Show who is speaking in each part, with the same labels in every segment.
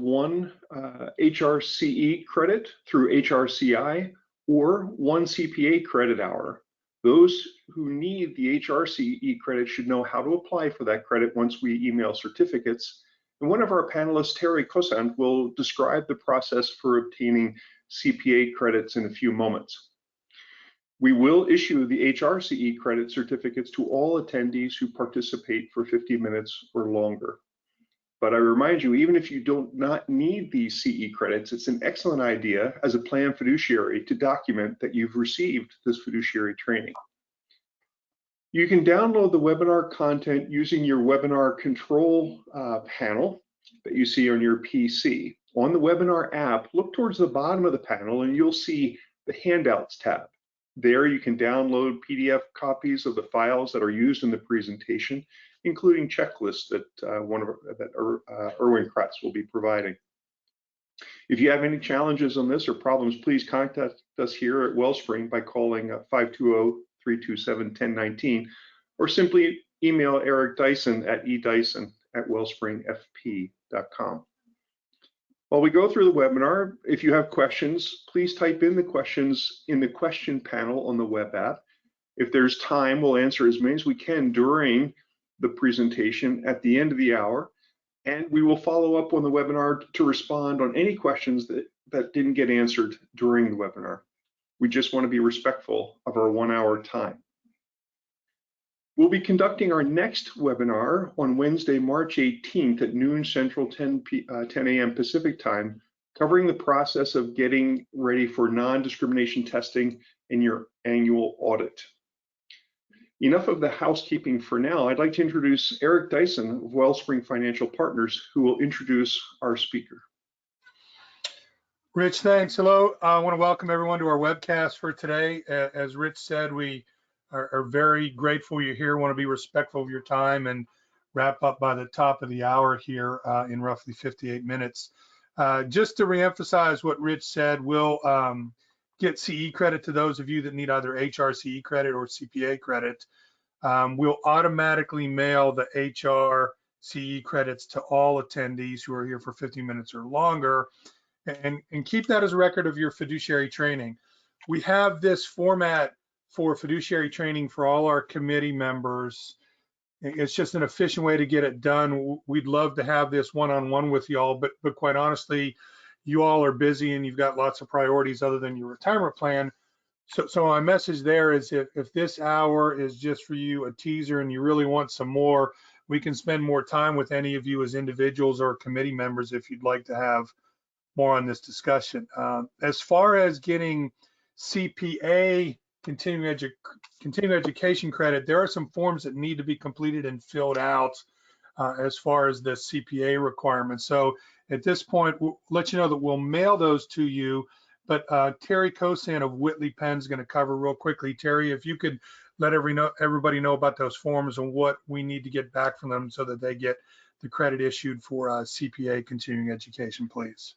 Speaker 1: one HRCE credit through HRCI or one CPA credit hour. Those who need the HRCE credit should know how to apply for that credit once we email certificates. And one of our panelists, Terry Kosant, will describe the process for obtaining CPA credits in a few moments. We will issue the HRCE credit certificates to all attendees who participate for 50 minutes or longer. But I remind you, even if you do not need these CE credits, it's an excellent idea as a plan fiduciary to document that you've received this fiduciary training. You can download the webinar content using your webinar control panel that you see on your PC. On the webinar app, look towards the bottom of the panel and you'll see the handouts tab. There you can download PDF copies of the files that are used in the presentation, including checklists that Erwin Kratz will be providing. If you have any challenges on this or problems, please contact us here at Wellspring by calling 520-327-1019 or simply email Eric Dyson at edyson@wellspringfp.com. While we go through the webinar, if you have questions, please type in the questions in the question panel on the web app. If there's time, we'll answer as many as we can during the presentation at the end of the hour, and we will follow up on the webinar to respond on any questions that didn't get answered during the webinar. We just want to be respectful of our 1 hour time. We'll be conducting our next webinar on Wednesday, March 18th at noon Central, 10 a.m. Pacific time, covering the process of getting ready for non-discrimination testing in your annual audit. Enough of the housekeeping for now. I'd like to introduce Eric Dyson of Wellspring Financial Partners, who will introduce our speaker.
Speaker 2: Rich, thanks. Hello. I want to welcome everyone to our webcast for today. As Rich said, we are very grateful you're here, want to be respectful of your time and wrap up by the top of the hour here in roughly 58 minutes. Just to reemphasize what Rich said, we'll get CE credit to those of you that need either HRCE credit or CPA credit. We'll automatically mail the HRCE credits to all attendees who are here for 50 minutes or longer, and keep that as a record of your fiduciary training. We have this format for fiduciary training for all our committee members. It's just an efficient way to get it done. We'd love to have this one-on-one with y'all, but quite honestly, you all are busy and you've got lots of priorities other than your retirement plan. So my message there is if this hour is just for you a teaser and you really want some more, we can spend more time with any of you as individuals or committee members if you'd like to have more on this discussion. As far as getting CPA continuing education credit, there are some forms that need to be completed and filled out as far as the CPA requirements. So at this point, we'll let you know that we'll mail those to you, but Terry Kosant of Whitley Penn is going to cover real quickly. Terry, if you could let everybody know about those forms and what we need to get back from them so that they get the credit issued for CPA continuing education, please.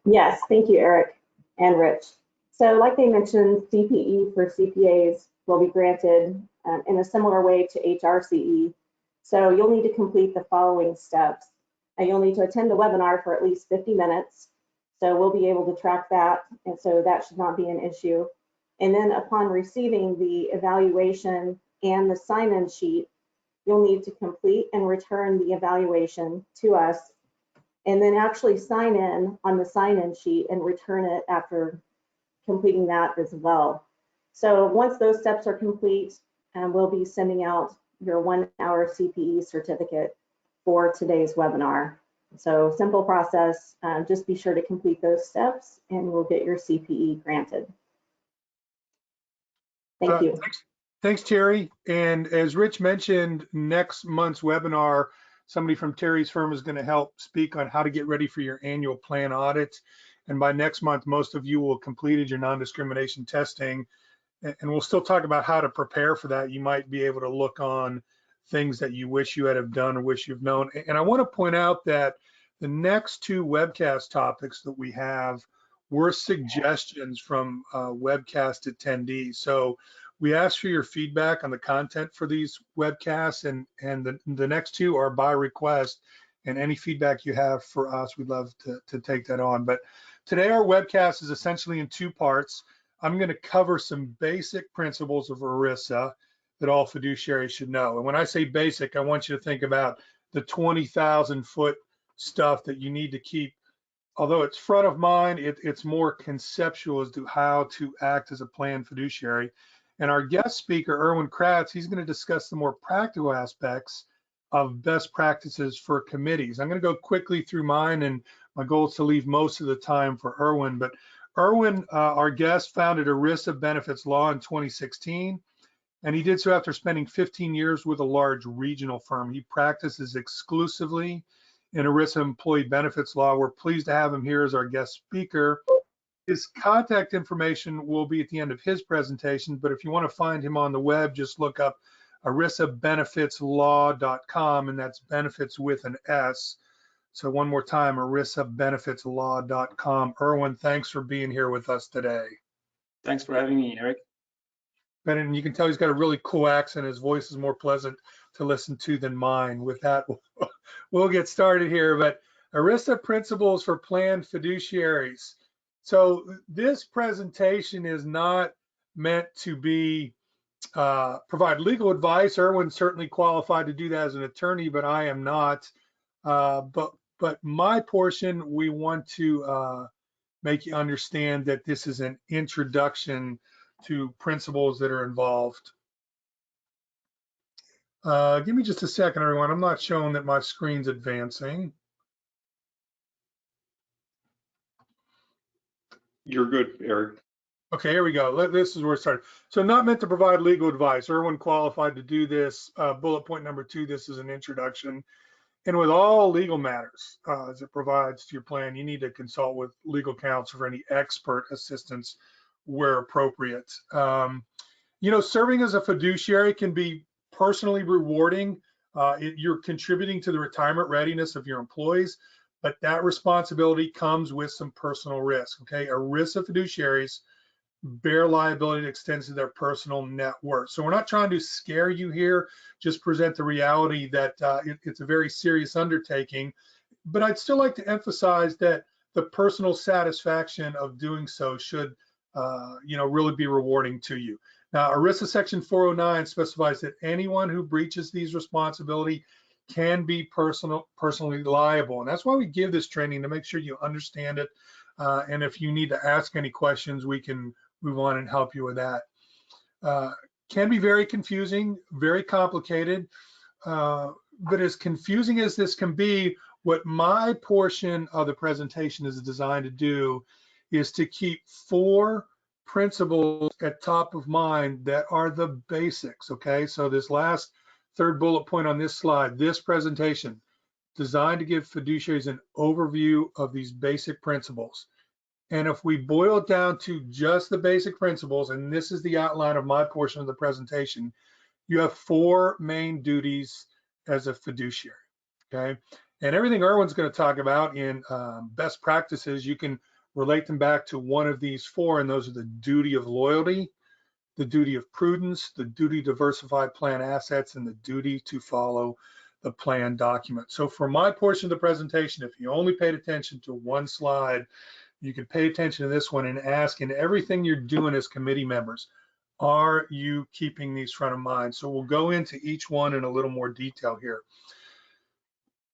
Speaker 3: Yes, thank you, Eric and Rich. So like they mentioned, CPE for CPAs will be granted in a similar way to HRCE. So you'll need to complete the following steps. You'll need to attend the webinar for at least 50 minutes. So we'll be able to track that, and so that should not be an issue. And then upon receiving the evaluation and the sign-in sheet, you'll need to complete and return the evaluation to us, and then actually sign in on the sign-in sheet and return it after completing that as well. So once those steps are complete, we'll be sending out your 1 hour CPE certificate for today's webinar. So simple process, just be sure to complete those steps and we'll get your CPE granted. Thank you.
Speaker 2: Thanks, Terry. And as Rich mentioned, next month's webinar, somebody from Terry's firm is going to help speak on how to get ready for your annual plan audit. And by next month, most of you will have completed your non-discrimination testing. And we'll still talk about how to prepare for that. You might be able to look on things that you wish you had have done or wish you've known. And I want to point out that the next two webcast topics that we have were suggestions from webcast attendees. So we ask for your feedback on the content for these webcasts, and the next two are by request. and any feedback you have for us, we'd love to take that on. But today our webcast is essentially in two parts. I'm going to cover some basic principles of ERISA that all fiduciaries should know. And when I say basic, I want you to think about the 20,000-foot stuff that you need to keep. Although it's front of mind, it's more conceptual as to how to act as a planned fiduciary. And our guest speaker, Erwin Kratz, he's going to discuss the more practical aspects of best practices for committees. I'm going to go quickly through mine, and my goal is to leave most of the time for Erwin. But Erwin, our guest, founded ERISA Benefits Law in 2016, and he did so after spending 15 years with a large regional firm. He practices exclusively in ERISA employee benefits law. We're pleased to have him here as our guest speaker. His contact information will be at the end of his presentation, but if you want to find him on the web, just look up ERISAbenefitslaw.com, and that's benefits with an S. So one more time, ERISAbenefitslaw.com. Erwin, thanks for being here with us today.
Speaker 4: Thanks for having me, Eric.
Speaker 2: And you can tell he's got a really cool accent. His voice is more pleasant to listen to than mine. With that, we'll get started here. But ERISA principles for planned fiduciaries. So this presentation is not meant to be provide legal advice. Erwin's certainly qualified to do that as an attorney, but I am not. But my portion, we want to make you understand that this is an introduction to principles that are involved. Give me just a second, everyone. I'm not showing that my screen's advancing.
Speaker 1: You're good, Eric.
Speaker 2: Okay, here we go. This is where it started. So not meant to provide legal advice. Erwin qualified to do this. Bullet point number 2, this is an introduction. And with all legal matters, as it provides to your plan, you need to consult with legal counsel for any expert assistance where appropriate. You know, serving as a fiduciary can be personally rewarding. You're contributing to the retirement readiness of your employees, but that responsibility comes with some personal risk, okay? ERISA fiduciaries bear liability that extends to their personal net worth. So we're not trying to scare you here, just present the reality that it's a very serious undertaking. But I'd still like to emphasize that the personal satisfaction of doing so should, you know, really be rewarding to you. Now, ERISA Section 409 specifies that anyone who breaches these responsibilities can be personally liable. And that's why we give this training, to make sure you understand it. And if you need to ask any questions, we can move on and help you with that. Can be very confusing, very complicated, but as confusing as this can be, what my portion of the presentation is designed to do is to keep 4 principles at top of mind that are the basics, okay? So this last 3rd bullet point on this slide, this presentation, designed to give fiduciaries an overview of these basic principles. And if we boil it down to just the basic principles, and this is the outline of my portion of the presentation, you have 4 main duties as a fiduciary, okay? And everything Erwin's going to talk about in best practices, you can relate them back to one of these 4, and those are the duty of loyalty, the duty of prudence, the duty to diversify plan assets, and the duty to follow the plan document. So for my portion of the presentation, if you only paid attention to one slide, you can pay attention to this one and ask in everything you're doing as committee members, are you keeping these front of mind? So we'll go into each one in a little more detail here.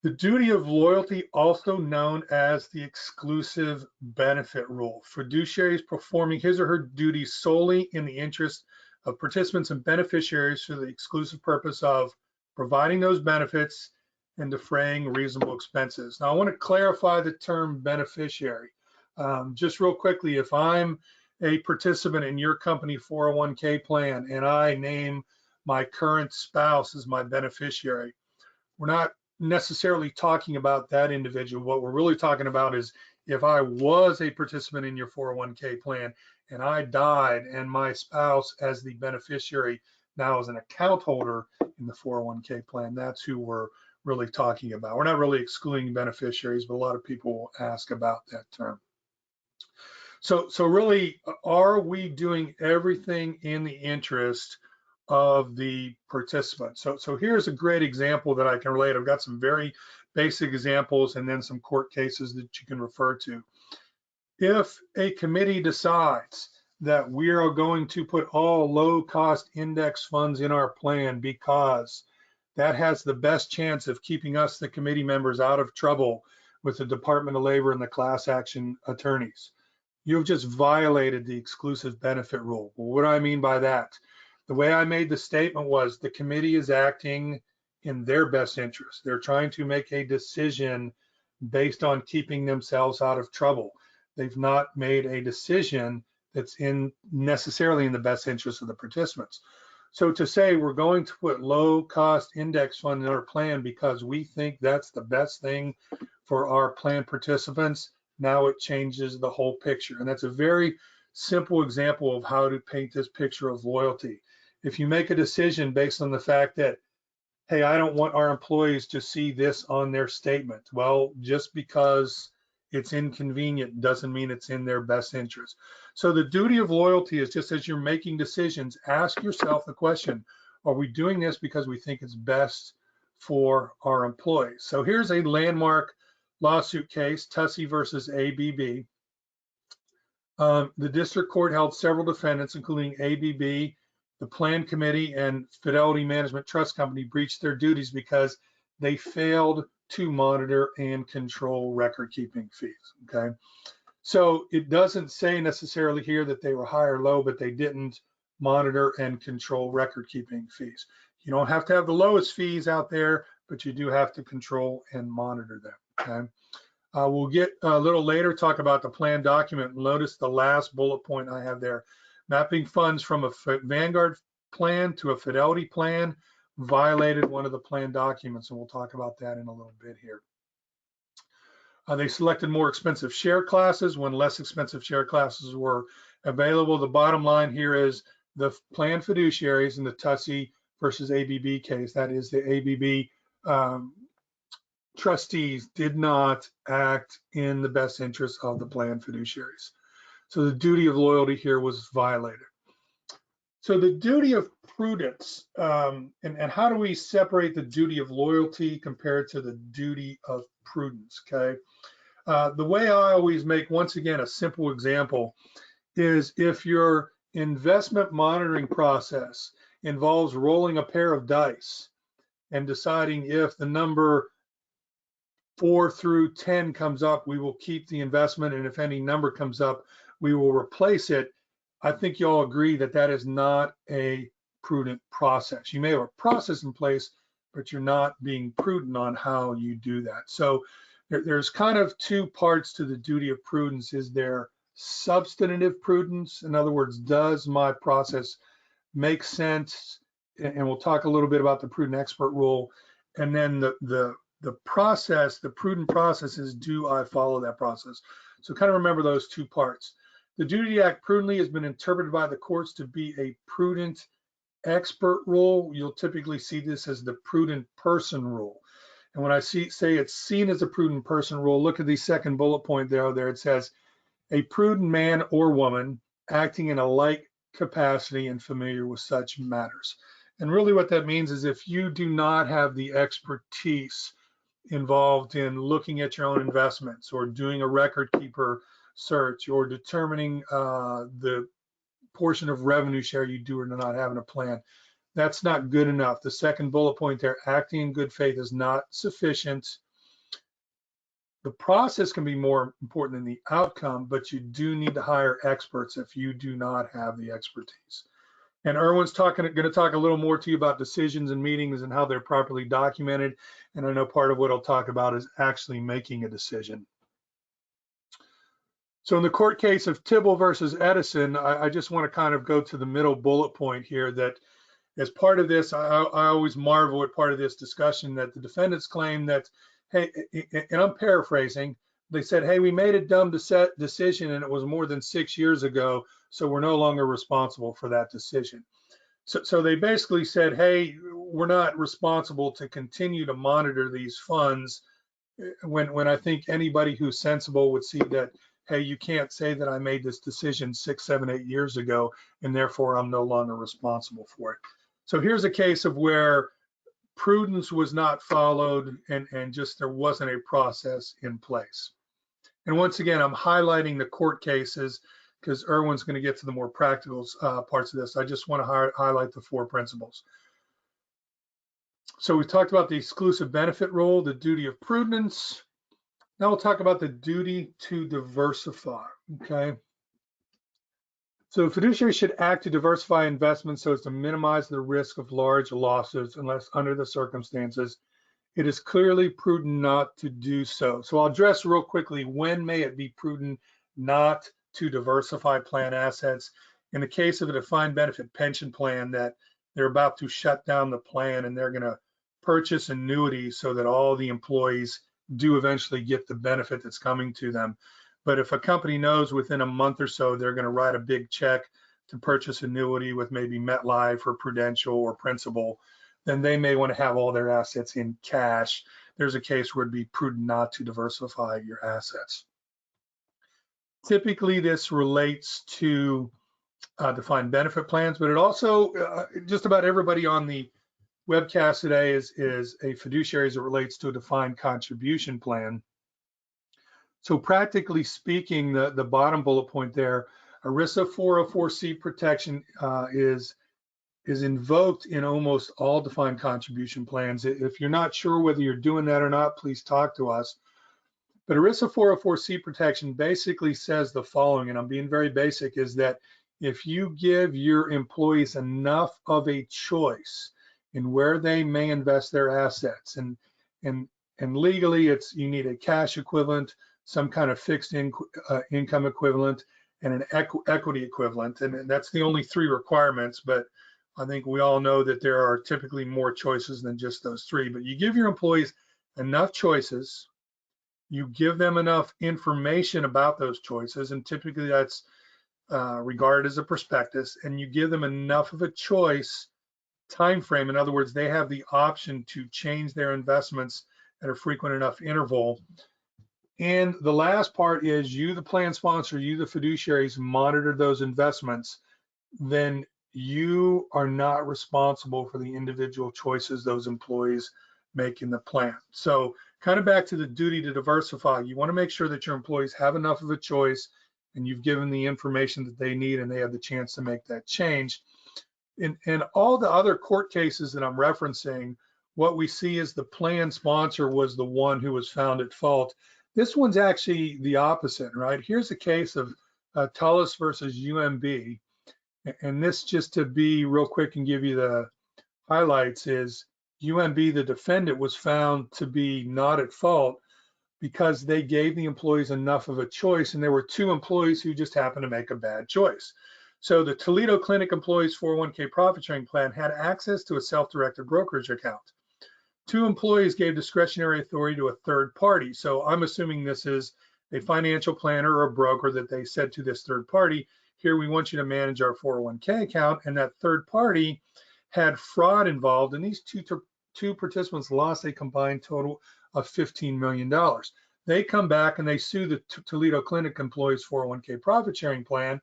Speaker 2: The duty of loyalty, also known as the exclusive benefit rule. Fiduciaries performing his or her duty solely in the interest of participants and beneficiaries for the exclusive purpose of providing those benefits and defraying reasonable expenses. Now, I want to clarify the term beneficiary. Just real quickly, if I'm a participant in your company 401k plan and I name my current spouse as my beneficiary, we're not necessarily talking about that individual. What we're really talking about is if I was a participant in your 401k plan and I died and my spouse as the beneficiary now is an account holder in the 401k plan, that's who we're really talking about. We're not really excluding beneficiaries, but a lot of people will ask about that term. So really, are we doing everything in the interest of the participant. So here's a great example that I can relate. I've got some very basic examples and then some court cases that you can refer to. If a committee decides that we are going to put all low-cost index funds in our plan because that has the best chance of keeping us, the committee members, out of trouble with the Department of Labor and the class action attorneys, you've just violated the exclusive benefit rule. Well, what do I mean by that? The way I made the statement was the committee is acting in their best interest. They're trying to make a decision based on keeping themselves out of trouble. They've not made a decision that's necessarily in the best interest of the participants. So to say we're going to put low cost index fund in our plan because we think that's the best thing for our plan participants, now it changes the whole picture. And that's a very simple example of how to paint this picture of loyalty. If you make a decision based on the fact that, hey, I don't want our employees to see this on their statement. Well, just because it's inconvenient doesn't mean it's in their best interest. So the duty of loyalty is just as you're making decisions, ask yourself the question, are we doing this because we think it's best for our employees? So here's a landmark lawsuit case, Tussey versus ABB. The district court held several defendants, including ABB, the plan committee, and Fidelity Management Trust Company breached their duties because they failed to monitor and control record keeping fees, okay? So it doesn't say necessarily here that they were high or low, but they didn't monitor and control record keeping fees. You don't have to have the lowest fees out there, but you do have to control and monitor them, okay? We'll get a little later, talk about the plan document. Notice the last bullet point I have there. Mapping funds from a Vanguard plan to a Fidelity plan violated one of the plan documents, and we'll talk about that in a little bit here. They selected more expensive share classes when less expensive share classes were available. The bottom line here is the plan fiduciaries in the Tussey versus ABB case, that is the ABB trustees did not act in the best interest of the plan fiduciaries. So the duty of loyalty here was violated. So the duty of prudence, and how do we separate the duty of loyalty compared to the duty of prudence, okay? The way I always make, once again, a simple example is if your investment monitoring process involves rolling a pair of dice and deciding if the number 4 through 10 comes up, we will keep the investment, and if any number comes up, we will replace it. I think you all agree that that is not a prudent process. You may have a process in place, but you're not being prudent on how you do that. So there's kind of two parts to the duty of prudence. Is there substantive prudence? In other words, does my process make sense? And we'll talk a little bit about the prudent expert rule. And then the process, the prudent process is, do I follow that process? So kind of remember those two parts. The duty to act prudently has been interpreted by the courts to be a prudent expert rule. You'll typically see this as the prudent person rule. And when I say it's seen as a prudent person rule, look at the second bullet point there. It says a prudent man or woman acting in a like capacity and familiar with such matters. And really what that means is if you do not have the expertise involved in looking at your own investments or doing a record keeper search or determining the portion of revenue share you do or not have in a plan, that's not good enough. The second bullet point there, acting in good faith, is not sufficient. The process can be more important than the outcome, but you do need to hire experts if you do not have the expertise. And Erwin's going to talk a little more to you about decisions and meetings and how they're properly documented. And I know part of what I'll talk about is actually making a decision. So in the court case of Tibble versus Edison, I just want to kind of go to the middle bullet point here that as part of this, I always marvel at part of this discussion that the defendants claim that, hey, and I'm paraphrasing, they said, hey, we made a dumb decision and it was more than 6 years ago, so we're no longer responsible for that decision. So they basically said, hey, we're not responsible to continue to monitor these funds, when I think anybody who's sensible would see that, hey, you can't say that I made this decision 6, 7, 8 years ago, and therefore I'm no longer responsible for it. So here's a case of where prudence was not followed and just there wasn't a process in place. And once again, I'm highlighting the court cases because Erwin's going to get to the more practical parts of this. I just want to highlight the 4 principles. So we've talked about the exclusive benefit rule, the duty of prudence. Now we'll talk about the duty to diversify, okay? So fiduciary should act to diversify investments so as to minimize the risk of large losses unless under the circumstances it is clearly prudent not to do so. So I'll address real quickly, when may it be prudent not to diversify plan assets? In the case of a defined benefit pension plan that they're about to shut down the plan and they're gonna purchase annuities so that all the employees do eventually get the benefit that's coming to them. But if a company knows within a month or so they're gonna write a big check to purchase annuity with maybe MetLife or Prudential or Principal, then they may want to have all their assets in cash. There's a case where it'd be prudent not to diversify your assets. Typically, this relates to defined benefit plans, but it also, just about everybody on the webcast today is a fiduciary as it relates to a defined contribution plan. So practically speaking, the bottom bullet point there, ERISA 404C protection is invoked in almost all defined contribution plans. If you're not sure whether you're doing that or not, please talk to us. But ERISA 404C protection basically says the following, and I'm being very basic, is that if you give your employees enough of a choice in where they may invest their assets, and legally it's you need a cash equivalent, some kind of fixed income equivalent, and an equity equivalent, and that's the only 3 requirements, but I think we all know that there are typically more choices than just those 3, but you give your employees enough choices, you give them enough information about those choices, and typically that's regarded as a prospectus, and you give them enough of a choice time frame. In other words, they have the option to change their investments at a frequent enough interval. And the last part is you, the plan sponsor, you, the fiduciaries, monitor those investments, then you are not responsible for the individual choices those employees make in the plan. So kind of back to the duty to diversify, you want to make sure that your employees have enough of a choice and you've given the information that they need and they have the chance to make that change. In all the other court cases that I'm referencing, what we see is the plan sponsor was the one who was found at fault. This one's actually the opposite, right? Here's a case of Tullis versus UMB. And this, just to be real quick and give you the highlights, is UMB, the defendant, was found to be not at fault because they gave the employees enough of a choice, and there were 2 employees who just happened to make a bad choice. So the Toledo Clinic employees 401k profit sharing plan had access to a self-directed brokerage account. 2 employees gave discretionary authority to a third party. So I'm assuming this is a financial planner or a broker that they said to this third party, here, we want you to manage our 401k account, and that third party had fraud involved, and these two participants lost a combined total of $15 million. They come back and they sue the Toledo Clinic employees 401k profit sharing plan,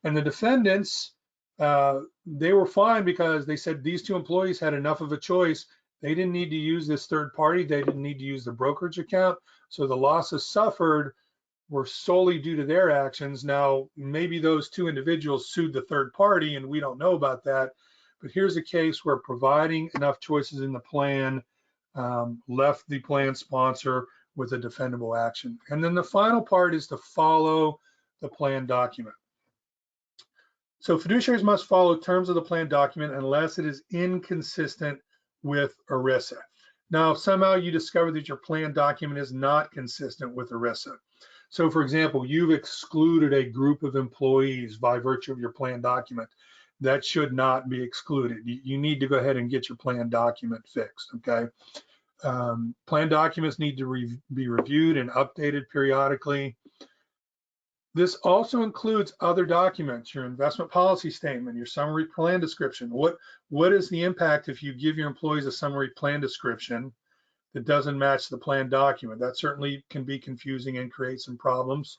Speaker 2: and the defendants, they were fine because they said these 2 employees had enough of a choice. They didn't need to use this third party. They didn't need to use the brokerage account. So the losses suffered were solely due to their actions. Now, maybe those 2 individuals sued the third party and we don't know about that, but here's a case where providing enough choices in the plan left the plan sponsor with a defendable action. And then the final part is to follow the plan document. So fiduciaries must follow terms of the plan document unless it is inconsistent with ERISA. Now, if somehow you discover that your plan document is not consistent with ERISA, so for example, you've excluded a group of employees by virtue of your plan document, that should not be excluded. You need to go ahead and get your plan document fixed, okay? Plan documents need to be reviewed and updated periodically. This also includes other documents, your investment policy statement, your summary plan description. What is the impact if you give your employees a summary plan description that doesn't match the plan document? That certainly can be confusing and create some problems.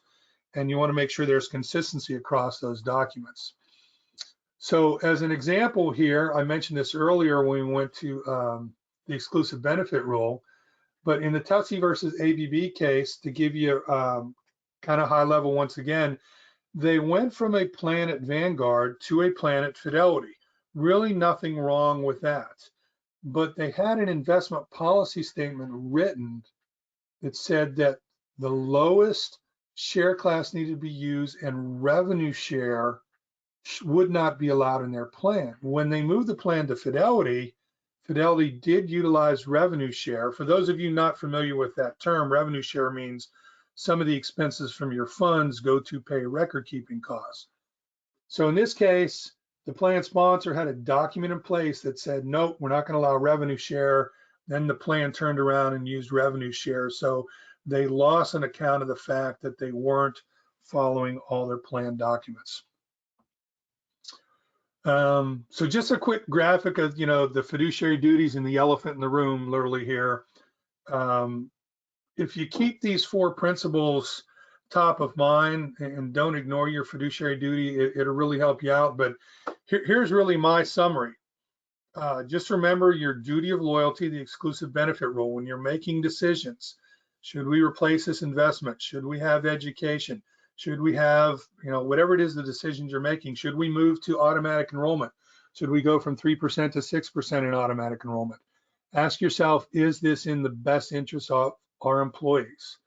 Speaker 2: And you want to make sure there's consistency across those documents. So as an example here, I mentioned this earlier when we went to the exclusive benefit rule, but in the Tutsy versus ABB case, to give you kind of high level once again, they went from a plan at Vanguard to a plan at Fidelity. Really nothing wrong with that. But they had an investment policy statement written that said that the lowest share class needed to be used and revenue share would not be allowed in their plan. When they moved the plan to Fidelity, Fidelity did utilize revenue share. For those of you not familiar with that term, revenue share means some of the expenses from your funds go to pay record keeping costs. So in this case, the plan sponsor had a document in place that said, nope, we're not going to allow revenue share. Then the plan turned around and used revenue share. So they lost on account of the fact that they weren't following all their plan documents. So just a quick graphic of, the fiduciary duties and the elephant in the room, literally here. If you keep these 4 principles top of mind and don't ignore your fiduciary duty, it'll really help you out. But here's really my summary. Just remember your duty of loyalty, the exclusive benefit rule. When you're making decisions, should we replace this investment? Should we have education? Should we have, whatever it is the decisions you're making, should we move to automatic enrollment? Should we go from 3% to 6% in automatic enrollment? Ask yourself, is this in the best interest of our employees?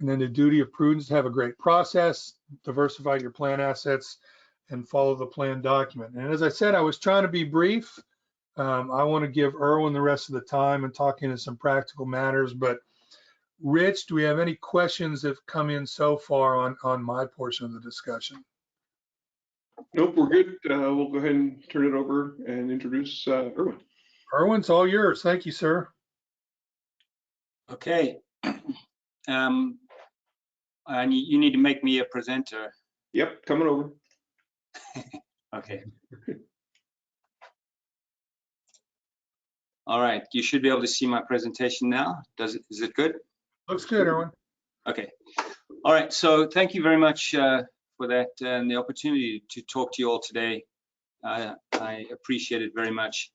Speaker 2: And then the duty of prudence, have a great process, diversify your plan assets, and follow the plan document. And as I said, I was trying to be brief. I want to give Erwin the rest of the time and talk into some practical matters, but Rich, do we have any questions that have come in so far on my portion of the discussion?
Speaker 1: Nope, we're good. We'll go ahead and turn it over and introduce Erwin.
Speaker 2: Erwin's all yours. Thank you, sir.
Speaker 4: Okay. And you need to make me a presenter.
Speaker 1: Yep, coming over.
Speaker 4: Okay. All right, you should be able to see my presentation now. Is it good?
Speaker 2: Looks good, Erwin.
Speaker 4: Okay. All right, so thank you very much for that and the opportunity to talk to you all today. I appreciate it very much.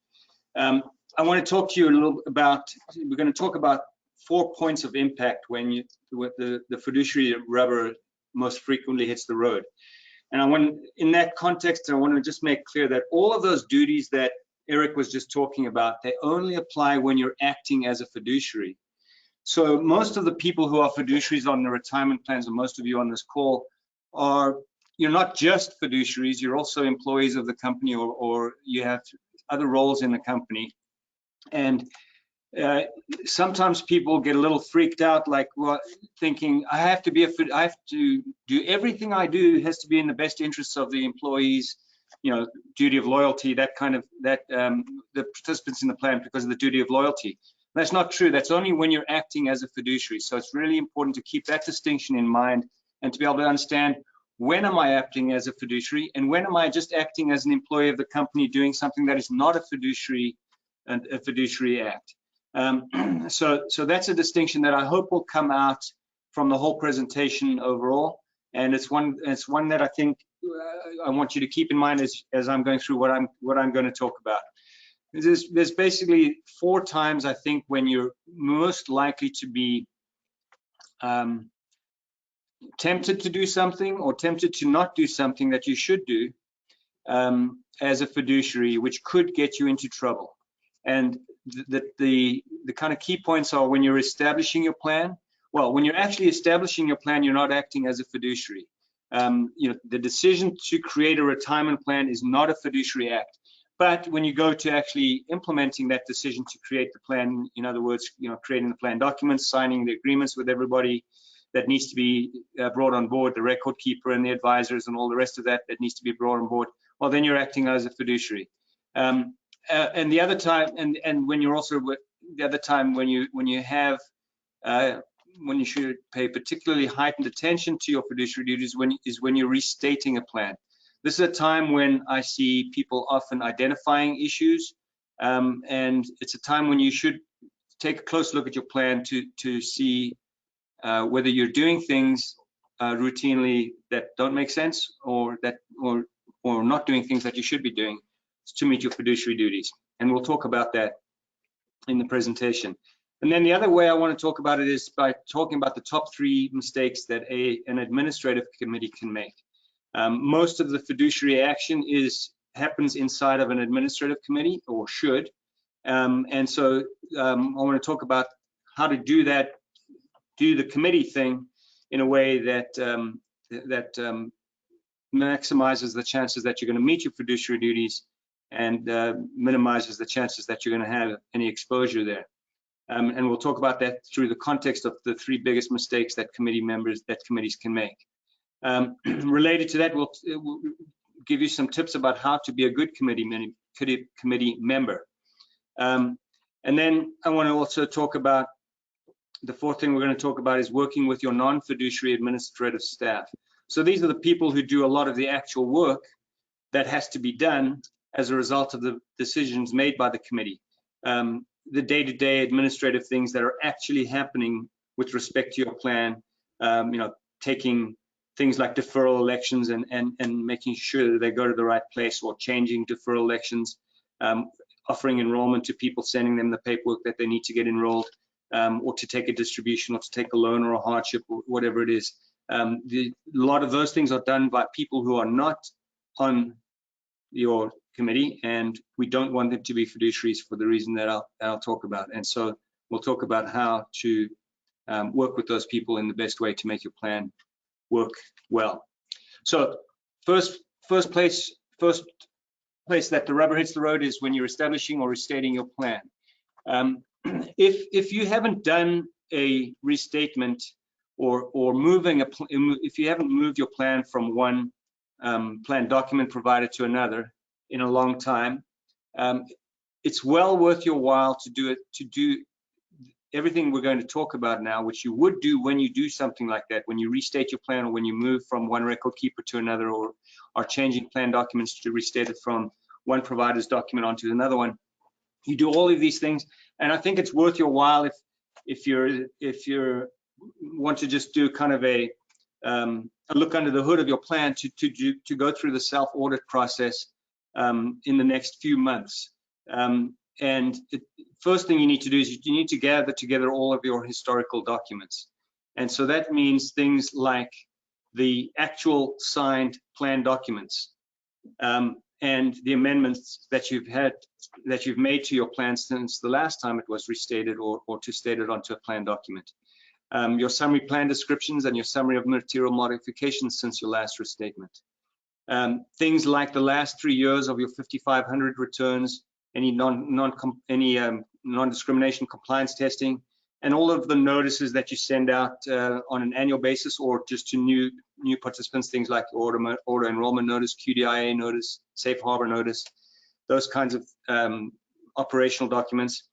Speaker 4: I want to talk to you a little about, we're going to talk about 4 points of impact when the fiduciary rubber most frequently hits the road. And in that context, I want to just make clear that all of those duties that Eric was just talking about, they only apply when you're acting as a fiduciary. So most of the people who are fiduciaries on the retirement plans, and most of you on this call, you're not just fiduciaries, you're also employees of the company, or you have other roles in the company. And sometimes people get a little freaked out, like, well, thinking I have to do everything I do has to be in the best interests of the employees, duty of loyalty, the participants in the plan because of the duty of loyalty. That's not true. That's only when you're acting as a fiduciary. So it's really important to keep that distinction in mind and to be able to understand, when am I acting as a fiduciary and when am I just acting as an employee of the company doing something that is not a fiduciary act. So that's a distinction that I hope will come out from the whole presentation overall, and it's one that I think I want you to keep in mind as I'm going through what I'm going to talk about. There's basically 4 times, I think, when you're most likely to be tempted to do something or tempted to not do something that you should do as a fiduciary, which could get you into trouble. And the kind of key points are when you're establishing your plan. Well, when you're actually establishing your plan, you're not acting as a fiduciary. The decision to create a retirement plan is not a fiduciary act. But when you go to actually implementing that decision to create the plan, in other words, creating the plan documents, signing the agreements with everybody that needs to be brought on board, the record keeper and the advisors and all the rest of that needs to be brought on board, well, then you're acting as a fiduciary. And the other time, and when you're also the other time when you have when you should pay particularly heightened attention to your fiduciary duties is when you're restating a plan. This is a time when I see people often identifying issues, and it's a time when you should take a close look at your plan to see whether you're doing things routinely that don't make sense or or not doing things that you should be doing to meet your fiduciary duties. And we'll talk about that in the presentation. And then the other way I want to talk about it is by talking about the top 3 mistakes that an administrative committee can make. Most of the fiduciary action happens inside of an administrative committee, or should. And so I want to talk about how to do the committee thing in a way that maximizes the chances that you're going to meet your fiduciary duties and minimizes the chances that you're going to have any exposure there. And we'll talk about that through the context of the 3 biggest mistakes that committees can make. Related to that, we'll give you some tips about how to be a good committee member. And then I want to also talk about the 4th thing we're going to talk about is working with your non-fiduciary administrative staff. So these are the people who do a lot of the actual work that has to be done as a result of the decisions made by the committee. The day-to-day administrative things that are actually happening with respect to your plan, taking things like deferral elections and making sure that they go to the right place, or changing deferral elections, offering enrollment to people, sending them the paperwork that they need to get enrolled, or to take a distribution, or to take a loan or a hardship, or whatever it is. A lot of those things are done by people who are not on your committee, and we don't want them to be fiduciaries for the reason that I'll talk about. And so we'll talk about how to work with those people in the best way to make your plan work well. So first place that the rubber hits the road is when you're establishing or restating your plan. If you haven't done a restatement or if you haven't moved your plan from one plan document provider to another in a long time, it's well worth your while to do everything we're going to talk about now, which you would do when you do something like that, when you restate your plan, or when you move from one record keeper to another, or are changing plan documents to restate it from one provider's document onto another one. You do all of these things, and I think it's worth your while if you want to just do kind of a look under the hood of your plan to go through the self-audit process in the next few months. First thing you need to do is you need to gather together all of your historical documents. And so that means things like the actual signed plan documents and the amendments that you've made to your plan since the last time it was restated or to state it onto a plan document. Your summary plan descriptions and your summary of material modifications since your last restatement. Things like the last 3 years of your 5,500 returns, any non-discrimination compliance testing, and all of the notices that you send out on an annual basis, or just to new participants, things like auto enrollment notice, QDIA notice, safe harbor notice, those kinds of operational documents.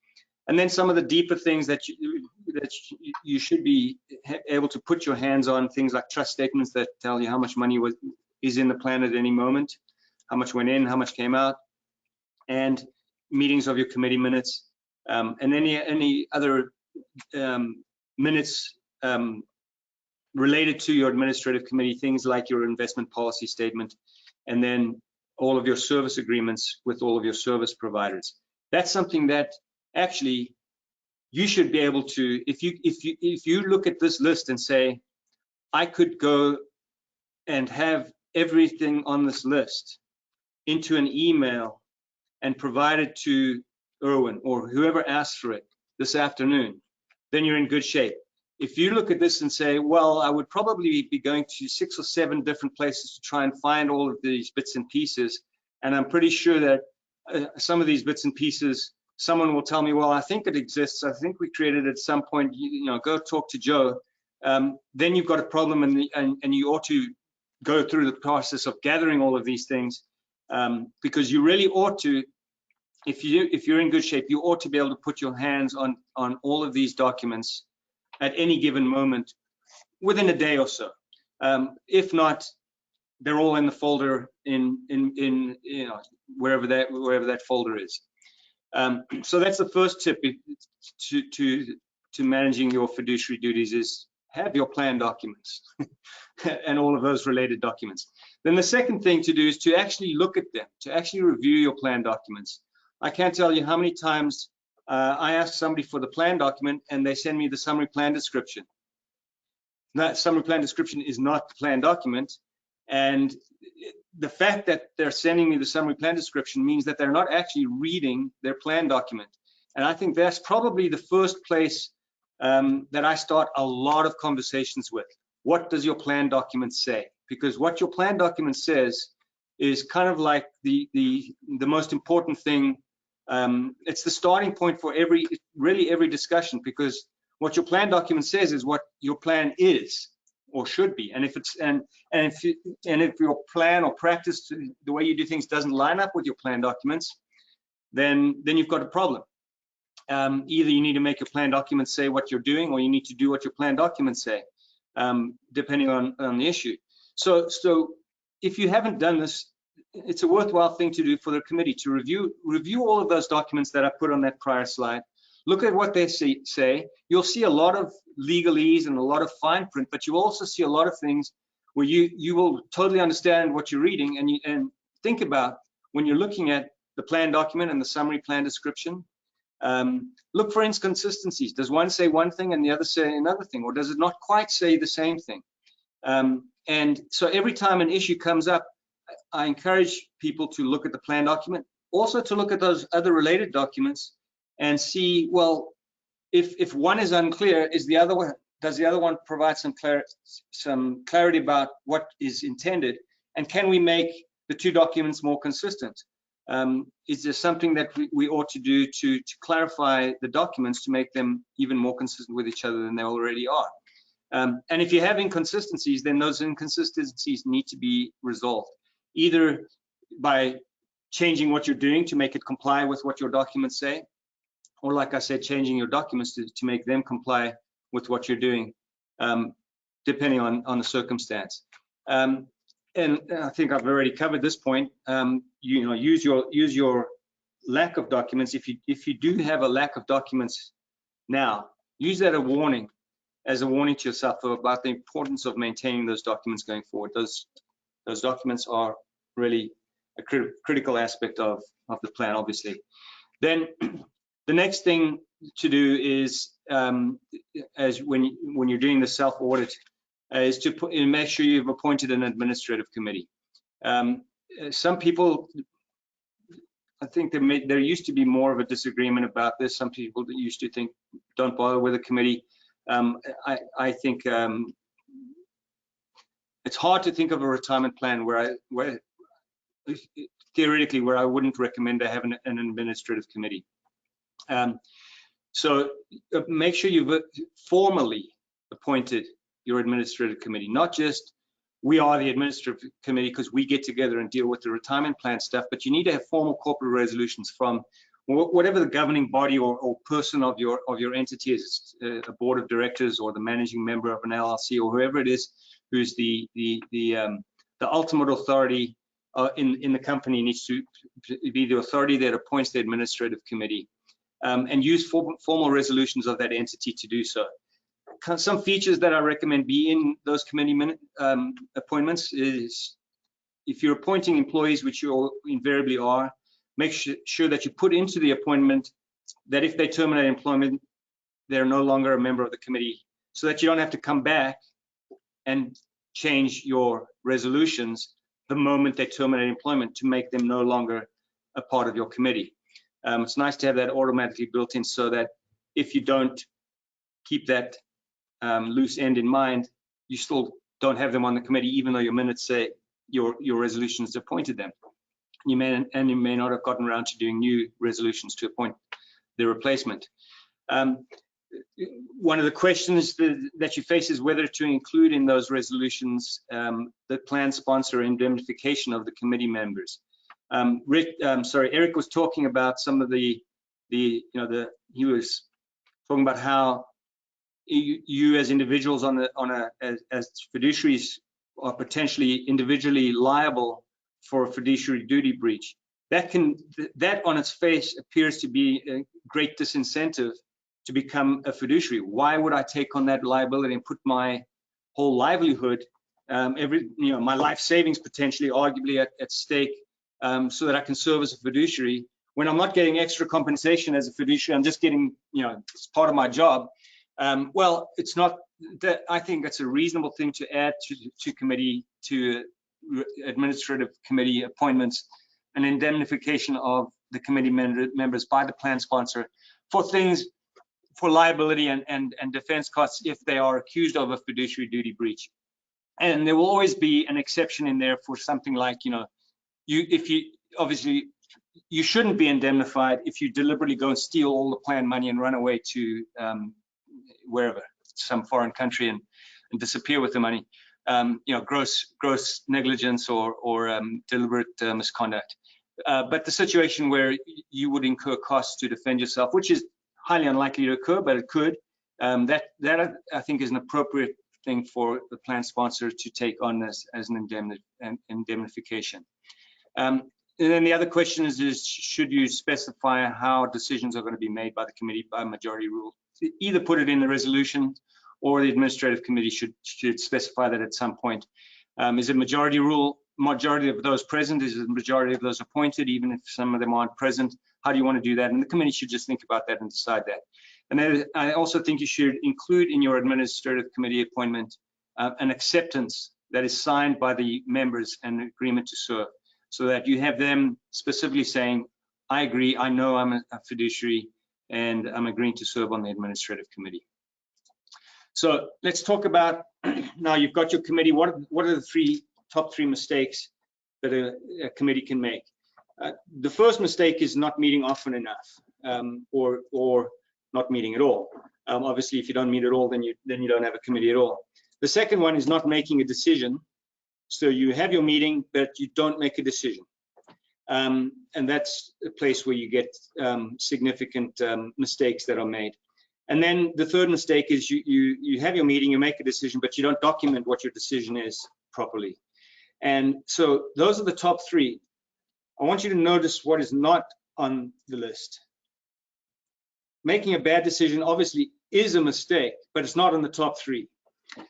Speaker 4: And then some of the deeper things that you should be able to put your hands on, things like trust statements that tell you how much money is in the plan at any moment, how much went in, how much came out, and meetings of your committee minutes, and any other minutes related to your administrative committee, things like your investment policy statement, and then all of your service agreements with all of your service providers. That's something that actually you should be able to, if you look at this list and say, I could go and have everything on this list into an email and provide it to Erwin or whoever asks for it this afternoon, then you're in good shape. If you look at this and say, well, I would probably be going to 6 or 7 different places to try and find all of these bits and pieces, and I'm pretty sure that some of these bits and pieces, someone will tell me, well, I think it exists, I think we created it at some point, go talk to Joe, then you've got a problem, and you ought to go through the process of gathering all of these things, because you really ought to, if you're in good shape, you ought to be able to put your hands on all of these documents at any given moment within a day or so. If not, they're all in the folder in wherever that folder is. So that's the first tip to managing your fiduciary duties, is have your plan documents and all of those related documents. Then the second thing to do is to actually look at them, to actually review your plan documents. I can't tell you how many times I ask somebody for the plan document and they send me the summary plan description. That summary plan description is not the plan document, and the fact that they're sending me the summary plan description means that they're not actually reading their plan document. And I think that's probably the first place that I start a lot of conversations with. What does your plan document say? Because what your plan document says is kind of like the most important thing. It's the starting point for really every discussion, because what your plan document says is what your plan is or should be. And if your plan or practice, the way you do things, doesn't line up with your plan documents, then you've got a problem. Either you need to make your plan document say what you're doing, or you need to do what your plan documents say, depending on the issue. So if you haven't done this, it's a worthwhile thing to do for the committee, to review all of those documents that I put on that prior slide. Look at what they say. You'll see a lot of legalese and a lot of fine print, but you also see a lot of things where you will totally understand what you're reading, and think about when you're looking at the plan document and the summary plan description. Look for inconsistencies. Does one say one thing and the other say another thing, or does it not quite say the same thing? And so every time an issue comes up, I encourage people to look at the plan document, also to look at those other related documents and see, well, if one is unclear, does the other one provide some clarity about what is intended, and can we make the two documents more consistent? Is there something that we ought to do to clarify the documents to make them even more consistent with each other than they already are? And if you have inconsistencies, then those inconsistencies need to be resolved, either by changing what you're doing to make it comply with what your documents say, or, like I said, changing your documents to make them comply with what you're doing, depending on the circumstance. And I think I've already covered this point. Use your lack of documents. If you do have a lack of documents now, use that as a warning to yourself about the importance of maintaining those documents going forward. Those documents are really a critical aspect of the plan, obviously. Then the next thing to do is, as when you're doing the self-audit, is to make sure you've appointed an administrative committee. Some people, I think there used to be more of a disagreement about this. Some people that used to think, don't bother with a committee. I think it's hard to think of a retirement plan where theoretically I wouldn't recommend to have an administrative committee. So make sure you've formally appointed your administrative committee, not just we are the administrative committee because we get together and deal with the retirement plan stuff, but you need to have formal corporate resolutions from whatever the governing body or person of your entity is, a board of directors or the managing member of an LLC or whoever it is, who's the ultimate authority in the company, needs to be the authority that appoints the administrative committee, and use formal resolutions of that entity to do so. Some features that I recommend be in those committee appointments is, if you're appointing employees, which you invariably are, make sure that you put into the appointment that if they terminate employment, they're no longer a member of the committee, so that you don't have to come back and change your resolutions the moment they terminate employment to make them no longer a part of your committee. It's nice to have that automatically built in, so that if you don't keep that loose end in mind, you still don't have them on the committee, even though your minutes say your resolutions appointed them. You may not have gotten around to doing new resolutions to appoint the replacement. One of the questions that you face is whether to include in those resolutions the plan sponsor indemnification of the committee members. Eric was talking about some of he was talking about how you as individuals as fiduciaries are potentially individually liable for a fiduciary duty breach. That on its face appears to be a great disincentive to become a fiduciary. Why would I take on that liability and put my whole livelihood, my life savings potentially, arguably at stake, so that I can serve as a fiduciary when I'm not getting extra compensation as a fiduciary? I'm just getting, it's part of my job. Well, it's not that. I think that's a reasonable thing to add to administrative committee appointments, an indemnification of the committee members by the plan sponsor for liability and defense costs if they are accused of a fiduciary duty breach. And there will always be an exception in there for something like, obviously you shouldn't be indemnified if you deliberately go and steal all the plan money and run away to wherever, some foreign country, and disappear with the money. Gross negligence or deliberate misconduct. But the situation where you would incur costs to defend yourself, which is highly unlikely to occur, but it could, that I think is an appropriate thing for the plan sponsor to take on as an indemnification. And then the other question is should you specify how decisions are going to be made by the committee by majority rule? Either put it in the resolution, or the administrative committee should specify that at some point. Is it majority rule, majority of those present? Is it majority of those appointed, even if some of them aren't present? How do you want to do that? And the committee should just think about that and decide that. And then I also think you should include in your administrative committee appointment an acceptance that is signed by the members and agreement to serve, so that you have them specifically saying, I agree, I know I'm a fiduciary, and I'm agreeing to serve on the administrative committee. So let's talk about, now you've got your committee, what are the top three mistakes that a committee can make? The first mistake is not meeting often enough, or not meeting at all. Obviously, if you don't meet at all, then you don't have a committee at all. The second one is not making a decision. So you have your meeting, but you don't make a decision. And that's a place where you get significant mistakes that are made. And then the third mistake is you have your meeting, you make a decision, but you don't document what your decision is properly. And so those are the top three. I want you to notice what is not on the list. Making a bad decision obviously is a mistake, but it's not on the top three.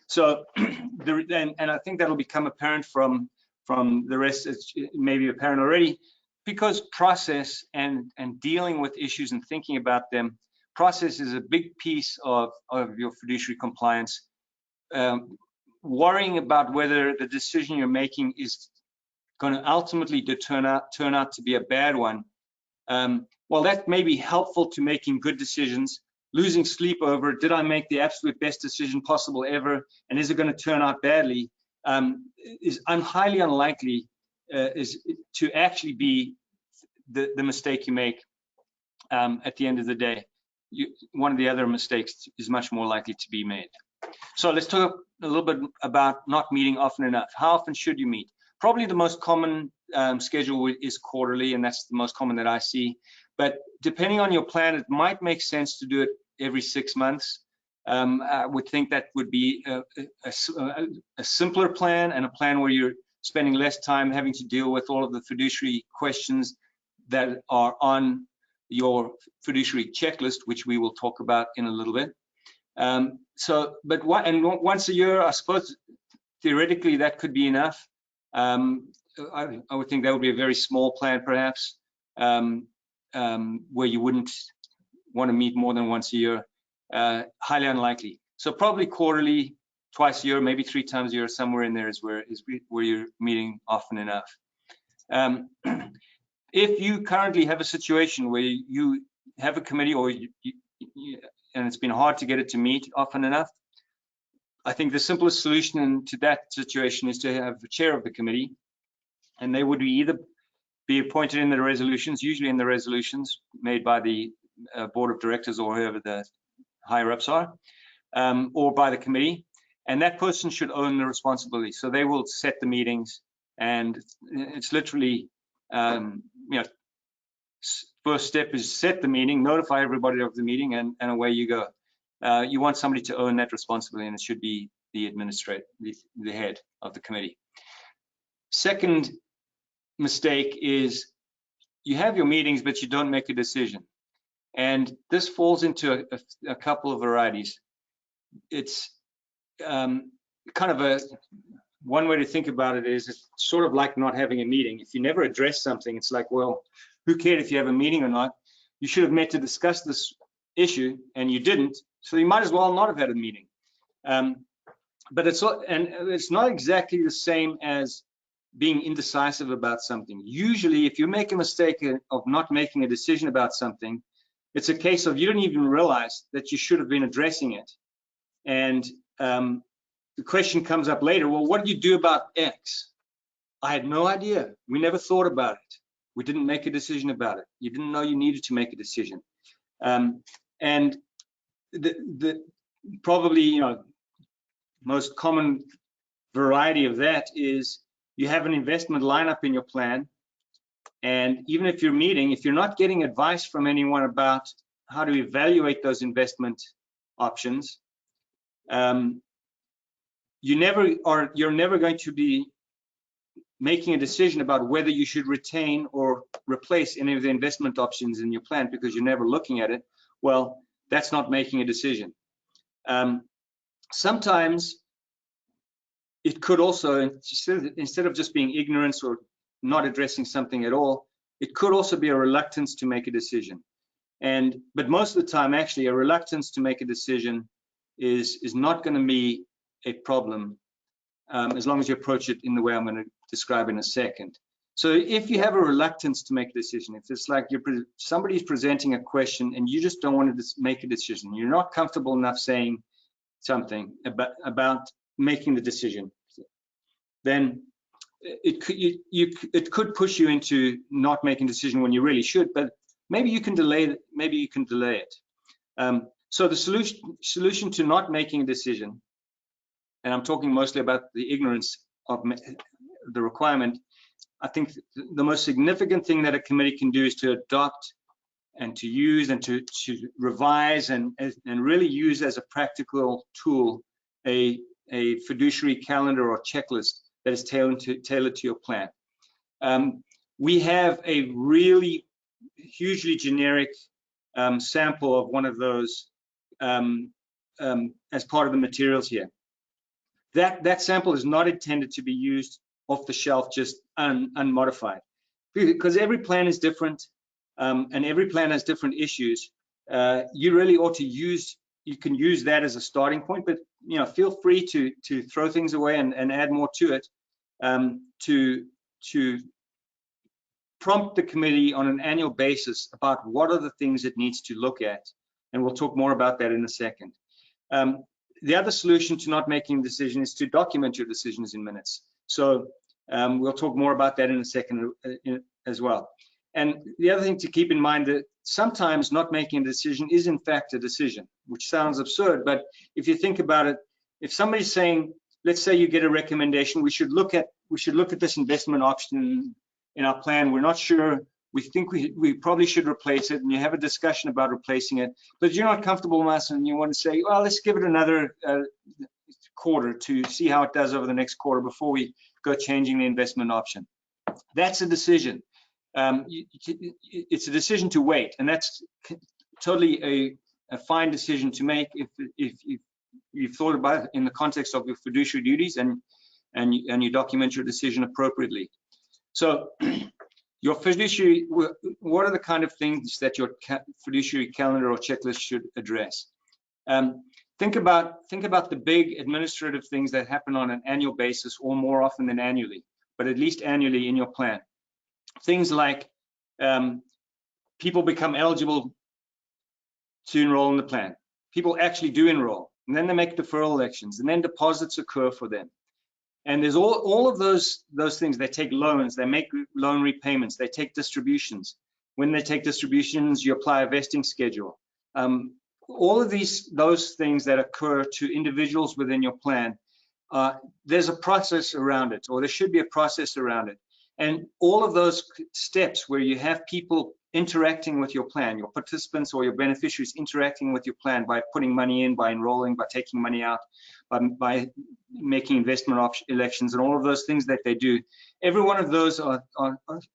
Speaker 4: So, and I think that'll become apparent from the rest. It's maybe apparent already, because process and dealing with issues and thinking about them. Process is a big piece of your fiduciary compliance. Worrying about whether the decision you're making is going to ultimately turn out to be a bad one. Well, that may be helpful to making good decisions. Losing sleep over, did I make the absolute best decision possible ever, and is it going to turn out badly, is highly unlikely is to actually be the mistake you make at the end of the day. One of the other mistakes is much more likely to be made. So let's talk a little bit about not meeting often enough. How often should you meet? Probably the most common schedule is quarterly, and that's the most common that I see. But depending on your plan, it might make sense to do it every 6 months. I would think that would be a simpler plan, and a plan where you're spending less time having to deal with all of the fiduciary questions that are on your fiduciary checklist, which we will talk about in a little bit. But once a year, I suppose theoretically that could be enough. I would think that would be a very small plan, perhaps, where you wouldn't want to meet more than once a year. Highly unlikely. So probably quarterly, twice a year, maybe 3 times a year, somewhere in there is where you're meeting often enough. If you currently have a situation where you have a committee, and it's been hard to get it to meet often enough, I think the simplest solution to that situation is to have the chair of the committee, and they would either be appointed in the resolutions, usually in the resolutions made by the board of directors or whoever the higher ups are, or by the committee, and that person should own the responsibility. So they will set the meetings, and it's literally, first step is set the meeting, notify everybody of the meeting, and away you go. You want somebody to own that responsibility, and it should be the administrator, the head of the committee. Second mistake is you have your meetings, but you don't make a decision. And this falls into a couple of varieties. It's kind of one way to think about it is it's sort of like not having a meeting. If you never address something, it's like, well, who cared if you have a meeting or not? You should have met to discuss this issue, and you didn't, so you might as well not have had a meeting. But it's not exactly the same as being indecisive about something. Usually, if you make a mistake of not making a decision about something, it's a case of you don't even realize that you should have been addressing it. And the question comes up later, well, what did you do about X? I had no idea. We never thought about it. We didn't make a decision about it. You didn't know you needed to make a decision. And the probably, most common variety of that is you have an investment lineup in your plan. And even if you're meeting, if you're not getting advice from anyone about how to evaluate those investment options, you're never going to be making a decision about whether you should retain or replace any of the investment options in your plan because you're never looking at it. Well, that's not making a decision. Sometimes it could also, instead of just being ignorance or not addressing something at all, it could also be a reluctance to make a decision. But most of the time, actually, a reluctance to make a decision is not going to be a problem as long as you approach it in the way I'm going to describe in a second. So if you have a reluctance to make a decision, if it's like somebody's presenting a question and you just don't want to make a decision, you're not comfortable enough saying something about making the decision, then it could push you into not making a decision when you really should, but maybe you can delay it. Maybe you can delay it. So the solution to not making a decision, and I'm talking mostly about the ignorance of the requirement, I think the most significant thing that a committee can do is to adopt and to use and to revise and really use as a practical tool a fiduciary calendar or checklist that is tailored to your plan. We have a really hugely generic sample of one of those as part of the materials here. That sample is not intended to be used off the shelf, just unmodified, because every plan is different and every plan has different issues. You really ought to you can use that as a starting point, but feel free to throw things away and add more to it to prompt the committee on an annual basis about what are the things it needs to look at, and we'll talk more about that in a second. The other solution to not making a decision is to document your decisions in minutes. So we'll talk more about that in a second as well. And the other thing to keep in mind that sometimes not making a decision is in fact a decision, which sounds absurd, but if you think about it, if somebody's saying, let's say you get a recommendation, we should look at this investment option in our plan. We're not sure. We think we probably should replace it, and you have a discussion about replacing it, but you're not comfortable with us, and you want to say, well, let's give it another quarter to see how it does over the next quarter before we go changing the investment option. That's a decision. It's a decision to wait, and that's totally a fine decision to make if you've thought about it in the context of your fiduciary duties and you document your decision appropriately. So your fiduciary, what are the kind of things that your fiduciary calendar or checklist should address? Think about the big administrative things that happen on an annual basis, or more often than annually, but at least annually in your plan. Things like people become eligible to enroll in the plan. People actually do enroll, and then they make deferral elections, and then deposits occur for them. And there's all of those things. They take loans, they make loan repayments, they take distributions. When they take distributions, you apply a vesting schedule. All of those things that occur to individuals within your plan, there's a process around it, or there should be a process around it. And all of those steps where you have people interacting with your plan, your participants or your beneficiaries interacting with your plan by putting money in, by enrolling, by taking money out, by making investment elections, and all of those things that they do. Every one of those are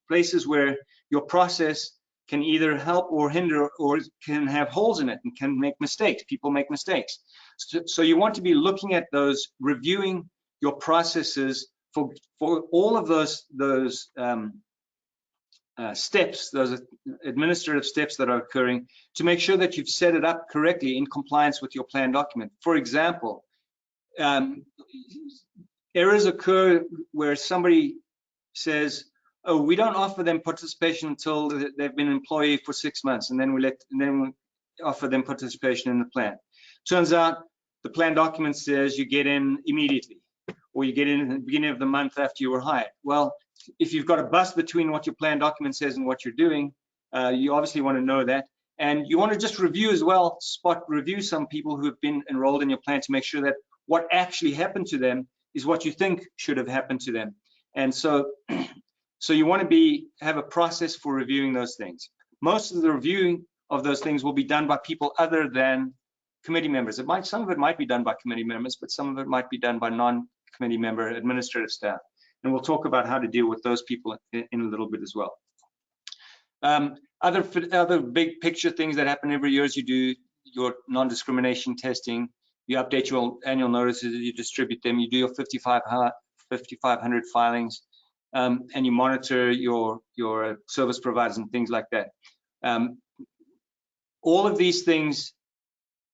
Speaker 4: places where your process can either help or hinder, or can have holes in it and can make mistakes. People make mistakes. So you want to be looking at those, reviewing your processes for all of those steps, those administrative steps that are occurring, to make sure that you've set it up correctly in compliance with your plan document. For example, errors occur where somebody says, oh, we don't offer them participation until they've been an employee for 6 months, and then we offer them participation in the plan. Turns out the plan document says you get in immediately, or you get in at the beginning of the month after you were hired. Well, if you've got a bust between what your plan document says and what you're doing, you obviously want to know that. And you want to just review as well, spot review some people who have been enrolled in your plan to make sure that what actually happened to them is what you think should have happened to them. And so you want to have a process for reviewing those things. Most of the reviewing of those things will be done by people other than committee members. Some of it might be done by committee members, but some of it might be done by non-committee member administrative staff. And we'll talk about how to deal with those people in a little bit as well. Other big picture things that happen every year is you do your non-discrimination testing, you update your annual notices, you distribute them, you do your 5,500 filings, and you monitor your service providers and things like that. All of these things,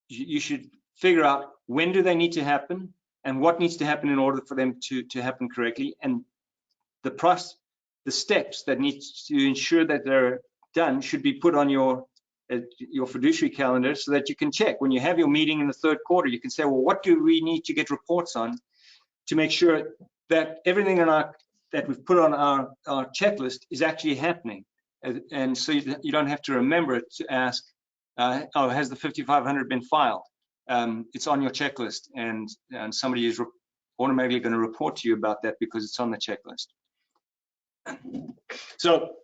Speaker 4: you should figure out when do they need to happen and what needs to happen in order for them to happen correctly, and the steps that need to ensure that they're done should be put on your fiduciary calendar, so that you can check when you have your meeting in the third quarter. You can say, well, what do we need to get reports on to make sure that everything that we've put on our checklist is actually happening, and so you don't have to remember to ask, oh, has the 5,500 been filed? It's on your checklist, and somebody is automatically going to report to you about that because it's on the checklist. So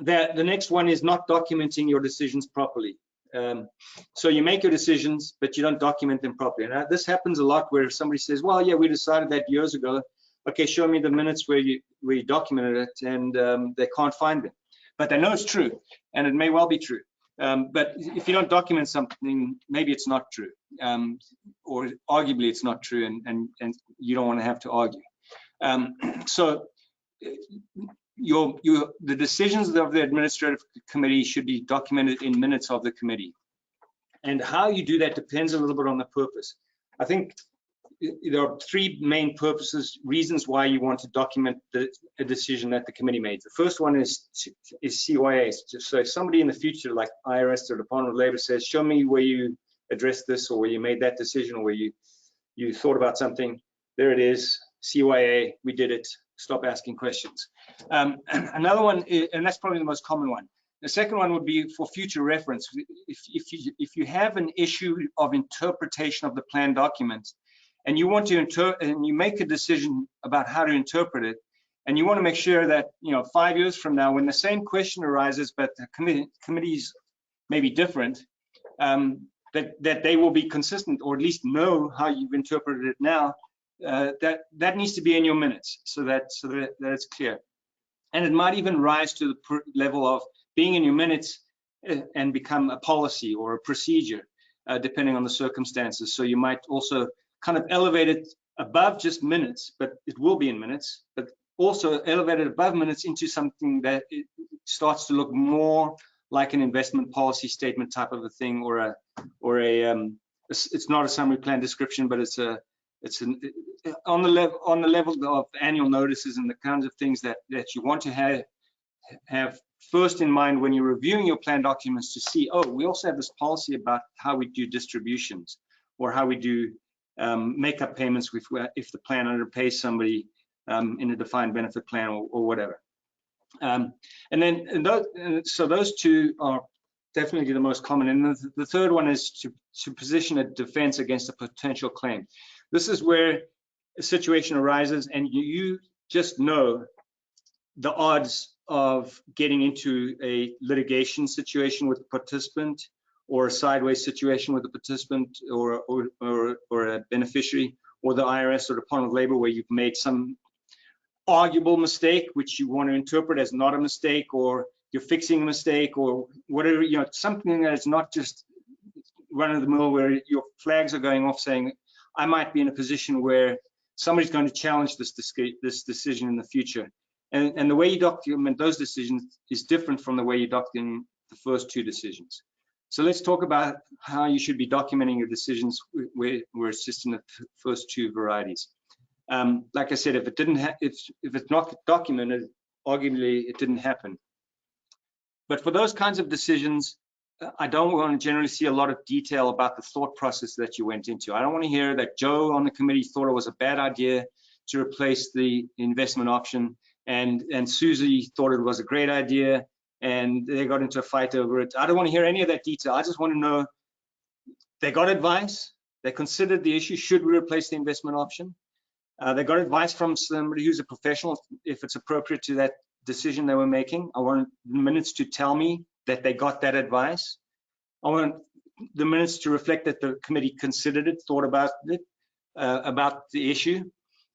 Speaker 4: the next one is not documenting your decisions properly. So you make your decisions, but you don't document them properly. And this happens a lot where somebody says, well, yeah, we decided that years ago. Okay, show me the minutes where you documented it, and they can't find it. But they know it's true, and it may well be true. But if you don't document something, maybe it's not true, or arguably it's not true, and you don't want to have to argue. So the decisions of the administrative committee should be documented in minutes of the committee. And how you do that depends a little bit on the purpose. I think there are three main reasons why you want to document a decision that the committee made. The first one is CYA. So if somebody in the future, like IRS or Department of Labor, says, show me where you addressed this, or where you made that decision, or where you thought about something, there it is, CYA, we did it, stop asking questions. Another one, and that's probably the most common one. The second one would be for future reference. If you have an issue of interpretation of the plan document, and you want to and you make a decision about how to interpret it, and you want to make sure that 5 years from now, when the same question arises, but the committees may be different, that they will be consistent, or at least know how you've interpreted it now. That needs to be in your minutes, so that it's clear. And it might even rise to the level of being in your minutes and become a policy or a procedure, depending on the circumstances. So you might also kind of elevate it above just minutes, but it will be in minutes, but also elevate it above minutes into something that it starts to look more like an investment policy statement type of a thing, or it's not a summary plan description, but it's on the level of annual notices and the kinds of things that you want to have first in mind when you're reviewing your plan documents, to see, oh, we also have this policy about how we do distributions, or how we do make up payments if the plan underpays somebody in a defined benefit plan or whatever. So those two are definitely the most common. And the third one is to position a defense against a potential claim. This is where a situation arises and you just know the odds of getting into a litigation situation with a participant, or a sideways situation with a participant or a beneficiary, or the IRS or Department of Labor, where you've made some arguable mistake, which you want to interpret as not a mistake, or you're fixing a mistake or whatever, something that is not just run of the mill where your flags are going off saying, I might be in a position where somebody's going to challenge this decision in the future. And the way you document those decisions is different from the way you document the first two decisions. So let's talk about how you should be documenting your decisions where it's just in the first two varieties. Like I said, if it's not documented, arguably it didn't happen. But for those kinds of decisions, I don't want to generally see a lot of detail about the thought process that you went into. I don't want to hear that Joe on the committee thought it was a bad idea to replace the investment option, and Susie thought it was a great idea, and they got into a fight over it. I don't want to hear any of that detail. I just want to know they got advice, they considered the issue, should we replace the investment option? They got advice from somebody who's a professional, if it's appropriate to that decision they were making. I want the minutes to tell me that they got that advice. I want the minutes to reflect that the committee considered it, thought about it, about the issue.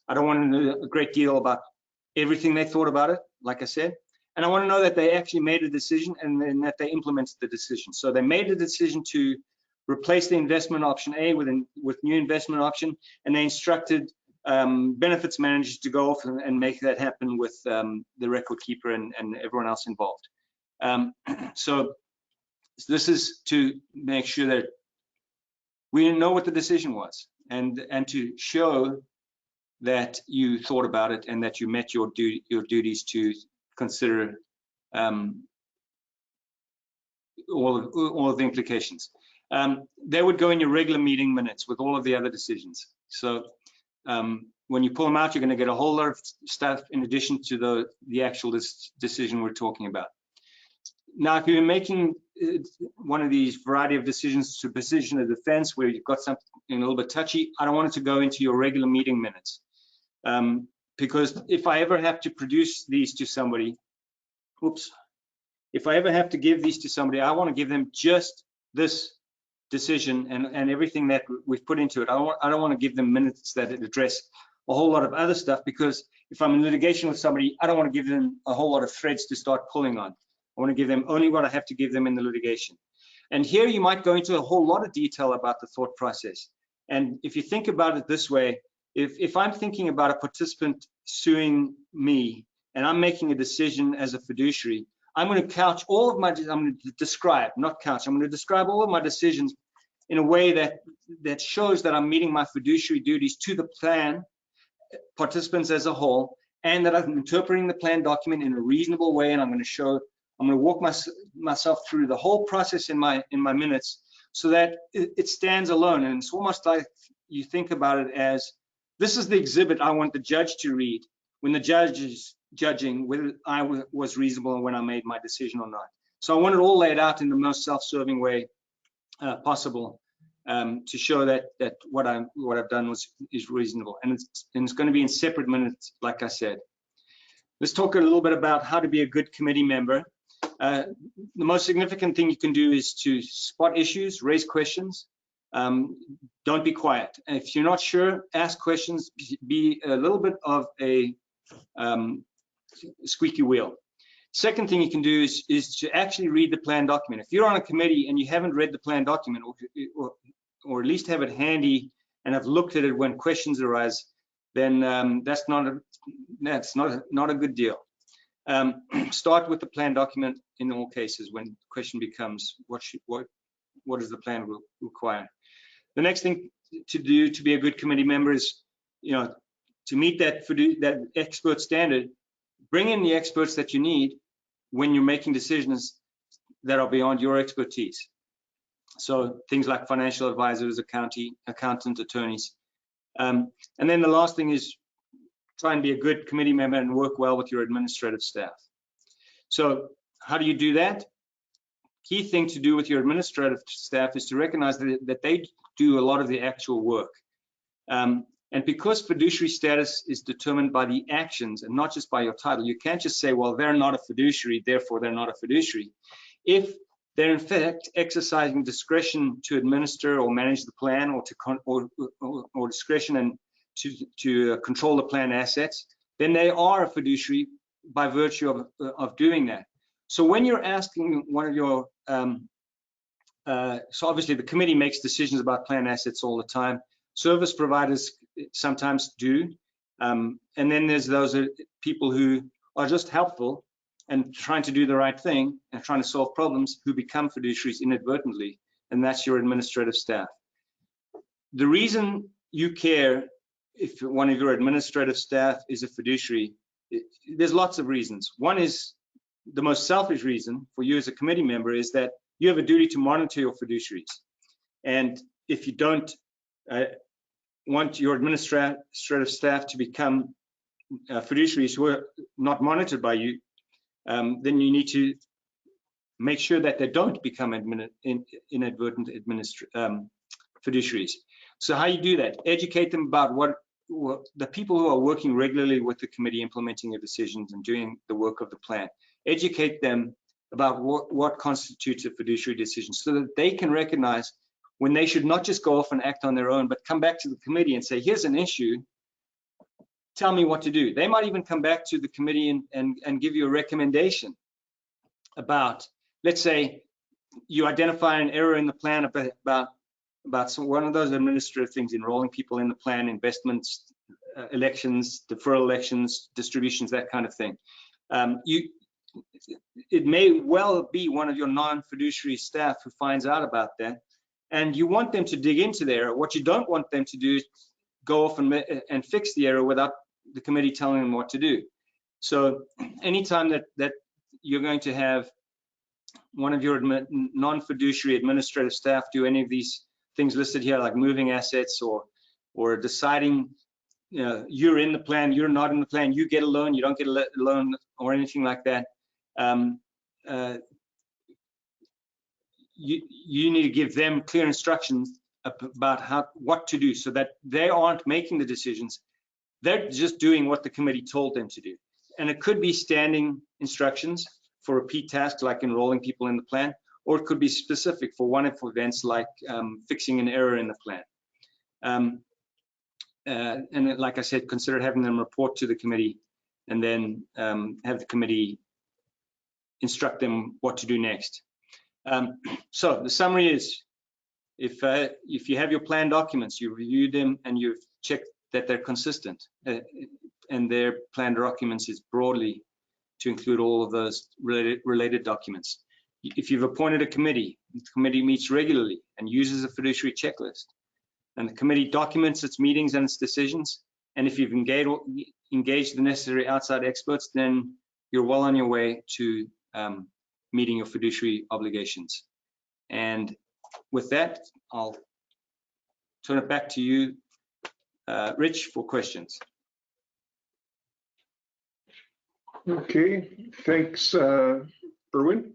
Speaker 4: I don't want to know a great deal about everything they thought about it, like I said. And I want to know that they actually made a decision and then that they implemented the decision. So they made the decision to replace the investment option A with new investment option, and they instructed benefits managers to go off and make that happen with the record keeper and everyone else involved. So this is to make sure that we know what the decision was, and to show that you thought about it and that you met your duties to consider all of the implications. They would go in your regular meeting minutes with all of the other decisions. So when you pull them out, you're going to get a whole lot of stuff in addition to the actual decision we're talking about. Now, if you're making one of these variety of decisions to position a defense where you've got something a little bit touchy, I don't want it to go into your regular meeting minutes. Because if I ever have to produce these to somebody, if I ever have to give these to somebody, I want to give them just this decision and everything that we've put into it. I don't want to give them minutes that address a whole lot of other stuff, because if I'm in litigation with somebody, I don't want to give them a whole lot of threads to start pulling on. I want to give them only what I have to give them in the litigation. And here you might go into a whole lot of detail about the thought process. And if you think about it this way, if I'm thinking about a participant suing me and I'm making a decision as a fiduciary, I'm going to couch all of my, I'm going to describe, not couch, I'm going to describe all of my decisions in a way that shows that I'm meeting my fiduciary duties to the plan, participants as a whole, and that I'm interpreting the plan document in a reasonable way, and I'm going to walk myself through the whole process in my minutes so that it stands alone. And it's almost like you think about it as, this is the exhibit I want the judge to read when the judge is judging whether I was reasonable and when I made my decision or not. So I want it all laid out in the most self-serving way possible to show that what I've done is reasonable, and it's going to be in separate minutes, like I said. Let's talk a little bit about how to be a good committee member. The most significant thing you can do is to spot issues, raise questions. Don't be quiet. If you're not sure, ask questions. Be a little bit of a squeaky wheel. Second thing you can do is to actually read the plan document. If you're on a committee and you haven't read the plan document, or at least have it handy and have looked at it when questions arise, then that's not a good deal. Start with the plan document in all cases when the question becomes what does the plan require. The next thing to do to be a good committee member is, to meet that expert standard, bring in the experts that you need when you're making decisions that are beyond your expertise. So things like financial advisors, accountant, attorneys. And then the last thing is try and be a good committee member and work well with your administrative staff. So how do you do that? Key thing to do with your administrative staff is to recognize that they do a lot of the actual work. And because fiduciary status is determined by the actions and not just by your title, you can't just say, well, they're not a fiduciary, therefore they're not a fiduciary. If they're in fact exercising discretion to administer or manage the plan, or discretion and to control the plan assets, then they are a fiduciary by virtue of doing that. So when you're asking one of your, so obviously the committee makes decisions about plan assets all the time. Service providers sometimes do. And then there's those people who are just helpful and trying to do the right thing and trying to solve problems who become fiduciaries inadvertently, and that's your administrative staff. The reason you care if one of your administrative staff is a fiduciary, there's lots of reasons. One is the most selfish reason for you as a committee member is that you have a duty to monitor your fiduciaries. And if you don't want your administrative staff to become fiduciaries who are not monitored by you, then you need to make sure that they don't become inadvertent fiduciaries. So how you do that? Educate them about what the people who are working regularly with the committee, implementing the decisions and doing the work of the plan. Educate them about what constitutes a fiduciary decision so that they can recognize when they should not just go off and act on their own, but come back to the committee and say, here's an issue, tell me what to do. They might even come back to the committee and give you a recommendation about, let's say you identify an error in the plan about one of those administrative things, enrolling people in the plan, investments, elections, deferral elections, distributions, that kind of thing. It may well be one of your non-fiduciary staff who finds out about that, and you want them to dig into the error. What you don't want them to do is go off and fix the error without the committee telling them what to do. So anytime that you're going to have one of your non-fiduciary administrative staff do any of these things listed here, like moving assets or deciding, you know, you're in the plan, you're not in the plan, you get a loan, you don't get a loan, or anything like that, you need to give them clear instructions about what to do so that they aren't making the decisions. They're just doing what the committee told them to do. And it could be standing instructions for repeat tasks like enrolling people in the plan, or it could be specific for one-off events like fixing an error in the plan. And like I said, consider having them report to the committee and then have the committee instruct them what to do next. So the summary is, if you have your plan documents, you review them and you've checked that they're consistent, and their plan documents is broadly to include all of those related documents. If you've appointed a committee, the committee meets regularly and uses a fiduciary checklist, and the committee documents its meetings and its decisions, and if you've engaged the necessary outside experts, then you're well on your way to meeting your fiduciary obligations. And with that, I'll turn it back to you, Rich, for questions.
Speaker 1: Okay, thanks, Erwin.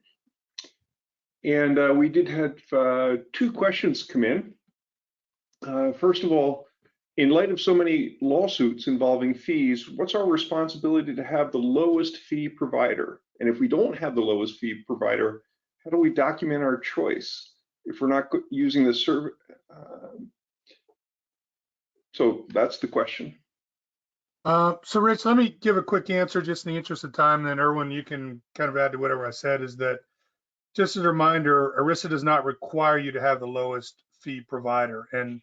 Speaker 1: And we did have 2 questions come in. First of all, in light of so many lawsuits involving fees, what's our responsibility to have the lowest fee provider? And if we don't have the lowest fee provider, how do we document our choice if we're not using the service? So that's the question.
Speaker 2: So Rich, let me give a quick answer just in the interest of time, and then Erwin, you can kind of add to whatever I said. Is that just as a reminder, ERISA does not require you to have the lowest fee provider, and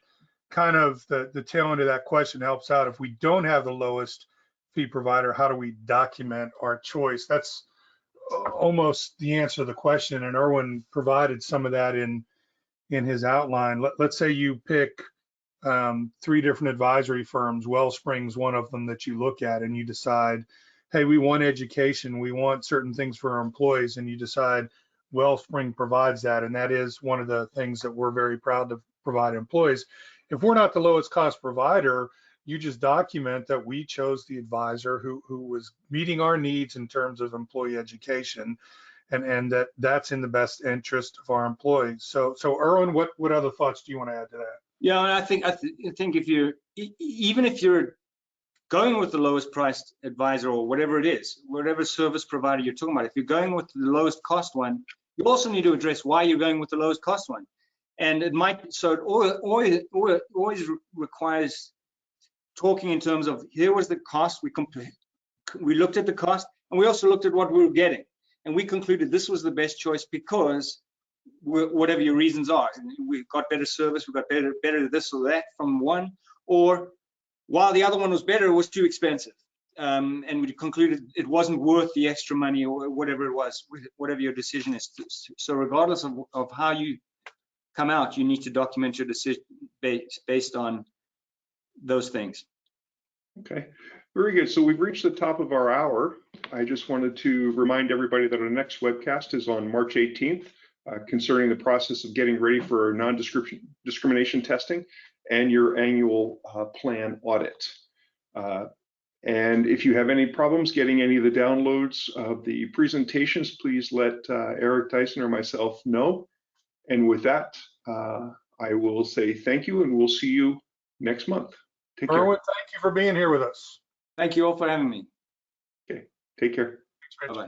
Speaker 2: kind of the tail end of that question helps out. If we don't have the lowest fee provider, how do we document our choice? That's almost the answer to the question, and Erwin provided some of that in his outline. Let's say you pick 3 different advisory firms. Wellspring's one of them that you look at, and you decide, hey, we want education, we want certain things for our employees, and you decide Wellspring provides that, and that is one of the things that we're very proud to provide employees. If we're not the lowest cost provider, you just document that we chose the advisor who was meeting our needs in terms of employee education, and that's in the best interest of our employees. So Erwin, what other thoughts do you want to add to that?
Speaker 4: Yeah, I think if you're, even if you're going with the lowest priced advisor or whatever it is, whatever service provider you're talking about, if you're going with the lowest cost one, you also need to address why you're going with the lowest cost one. And it might, so it always requires talking in terms of, here was the cost, we looked at the cost, and we also looked at what we were getting. and we concluded this was the best choice because whatever your reasons are, we got better service, we got better this or that from one, or while the other one was better, it was too expensive. And we concluded it wasn't worth the extra money or whatever it was, whatever your decision is. So regardless of how you come out, you need to document your decision based on those things.
Speaker 1: Okay, very good. So we've reached the top of our hour. I just wanted to remind everybody that our next webcast is on March 18th concerning the process of getting ready for non-discrimination testing and your annual plan audit. And if you have any problems getting any of the downloads of the presentations, please let Eric Tyson or myself know. And with that, I will say thank you, and we'll see you next month. Take care.
Speaker 2: Erwin, thank you for being here with us.
Speaker 4: Thank you all for having me.
Speaker 1: Okay, take care.
Speaker 2: Thanks, Rich.
Speaker 4: Bye-bye.